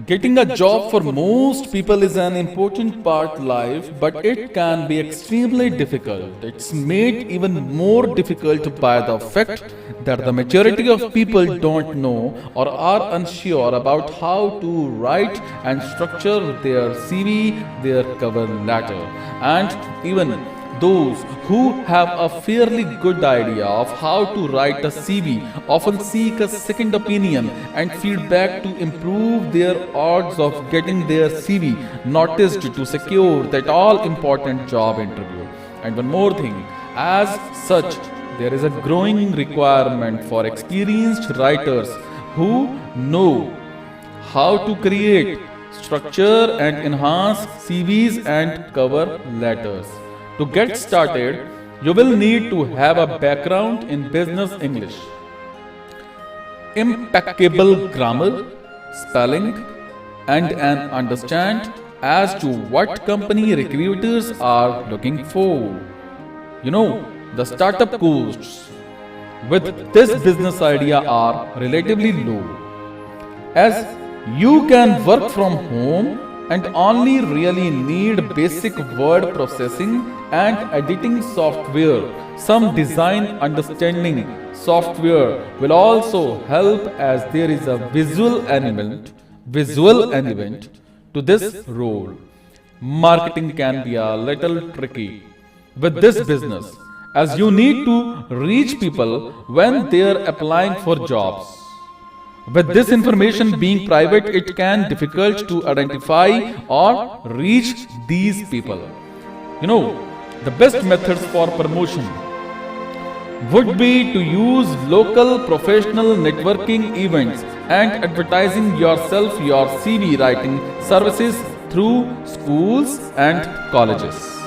Getting a job for most people is an important part life, but it can be extremely difficult. It's made even more difficult by the fact that the majority of people don't know or are unsure about how to write and structure their CV, their cover letter, and even those who have a fairly good idea of how to write a CV often seek a second opinion and feedback to improve their odds of getting their CV noticed to secure that all important job interview. And one more thing, as such, there is a growing requirement for experienced writers who know how to create, structure, and enhance CVs and cover letters. To get started, you will need to have a background in business English, impeccable grammar, spelling, and an understand as to what company recruiters are looking for. The startup costs with this business idea are relatively low, as you can work from home and only really need basic word processing and editing software. Some design understanding software will also help, as there is a visual element to this role. Marketing can be a little tricky with this business, as you need to reach people when they are applying for jobs. With this information being private, it can be difficult to identify or reach these people. The best methods for promotion would be to use local professional networking events and advertising your CV writing services through schools and colleges.